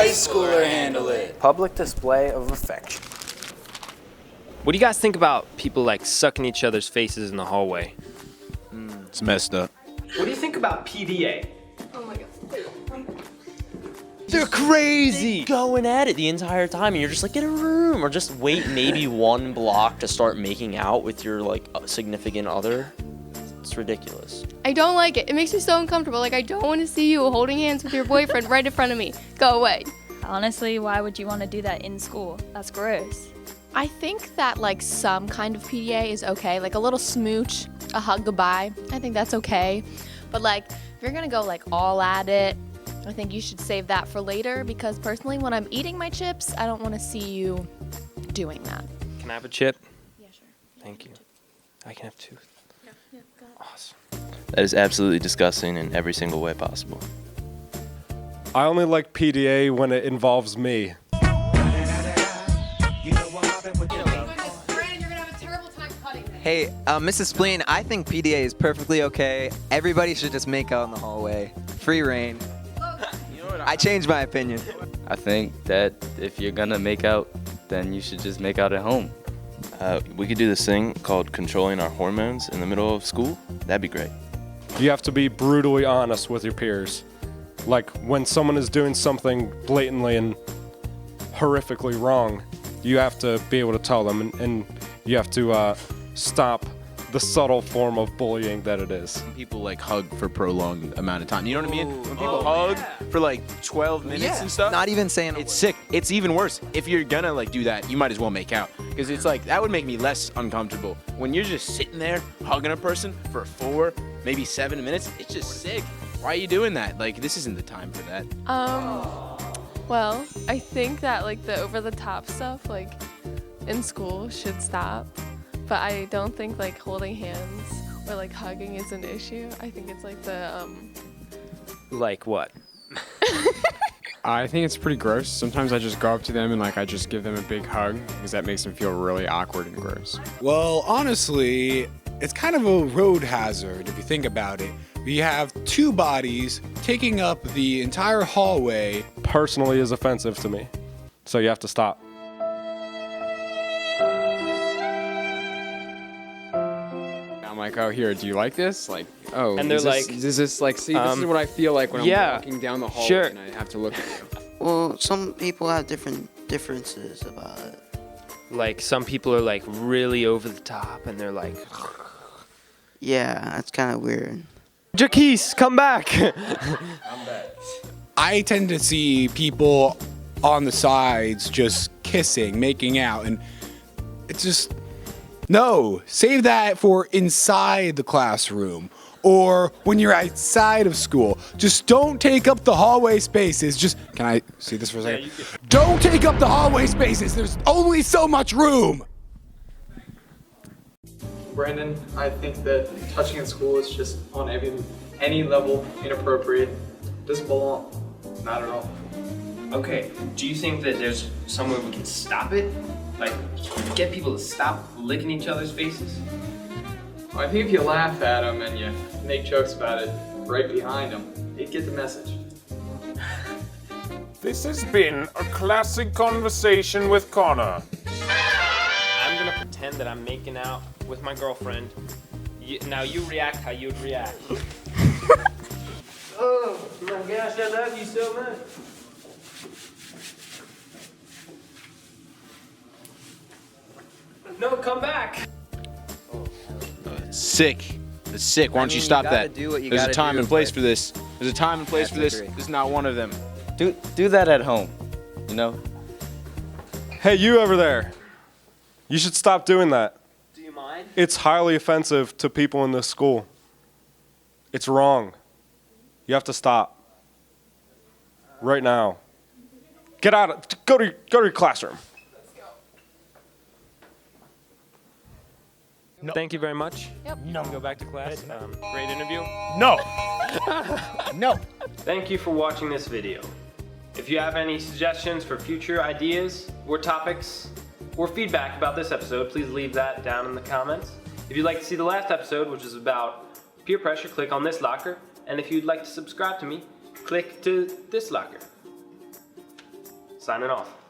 Highschooler handle it. Public display of affection. What do you guys think about people like sucking each other's faces in the hallway? It's messed up. What do you think about PDA? Oh my god. They're crazy! Going at it the entire time, and you're just like, get a room, or just wait maybe one block to start making out with your like significant other. It's ridiculous. I don't like it. It makes me so uncomfortable. Like, I don't want to see you holding hands with your boyfriend right in front of me. Go away. Honestly, why would you want to do that in school? That's gross. I think that like some kind of PDA is okay, like a little smooch, a hug goodbye. I think that's okay. But like if you're gonna go like all at it, I think you should save that for later because personally when I'm eating my chips, I don't want to see you doing that. Can I have a chip? Yeah, sure. Thank you. I can have two. Yeah, go ahead. Awesome. That is absolutely disgusting in every single way possible. I only like PDA when it involves me. Hey, Mrs. Spleen, I think PDA is perfectly okay. Everybody should just make out in the hallway. Free reign. I changed my opinion. I think that if you're gonna make out, then you should just make out at home. We could do this thing called controlling our hormones in the middle of school. That'd be great. You have to be brutally honest with your peers. Like when someone is doing something blatantly and horrifically wrong, you have to be able to tell them and you have to stop the subtle form of bullying that it is. People like hug for prolonged amount of time. You know what I mean? When people hug for like 12 minutes and stuff. Not even saying It's sick. It's even worse. If you're gonna like do that, you might as well make out. Because it's like, that would make me less uncomfortable. When you're just sitting there hugging a person for 4, maybe 7 minutes, it's just sick. Why are you doing that? Like, this isn't the time for that. Well, I think that like the over-the-top stuff like in school should stop. But I don't think like holding hands or like hugging is an issue. I think it's like the Like what? I think it's pretty gross. Sometimes I just go up to them and like I just give them a big hug because that makes them feel really awkward and gross. Well, honestly, it's kind of a road hazard if you think about it. We have two bodies taking up the entire hallway. Personally is offensive to me. So you have to stop. I'm like, oh, here, do you like this? Like, oh, And they're like, is this like, see, this is what I feel like when I'm walking down the hallway sure. and I have to look at you. Well, some people have differences about it. Like some people are like really over the top and they're like, Yeah, that's kind of weird. Jaquise, come back. I tend to see people on the sides just kissing, making out, and it's just, no, save that for inside the classroom or when you're outside of school. Just don't take up the hallway spaces. Just, can I see this for a second? Don't take up the hallway spaces. There's only so much room. Brandon, I think that touching in school is just on any level inappropriate. Doesn't belong. Not at all. Okay, do you think that there's some way we can stop it? Like, get people to stop licking each other's faces? I think if you laugh at them and you make jokes about it right behind them, they'd get the message. This has been a classic conversation with Connor. I'm gonna pretend that I'm making out with my girlfriend. Now you react how you'd react. Oh my gosh, I love you so much. No, come back. It's sick. It's sick. Why don't you stop that? There's a time and place for this. There's a time and place for this. This is not one of them. Do that at home, you know? Hey, you over there. You should stop doing that. Do you mind? It's highly offensive to people in this school. It's wrong. You have to stop. Right now. Get out. Go to your classroom. No. Thank you very much. Yep. No. Go back to class. Great interview. No. No. Thank you for watching this video. If you have any suggestions for future ideas or topics or feedback about this episode, please leave that down in the comments. If you'd like to see the last episode, which is about peer pressure, click on this locker. And if you'd like to subscribe to me, click to this locker. signing off.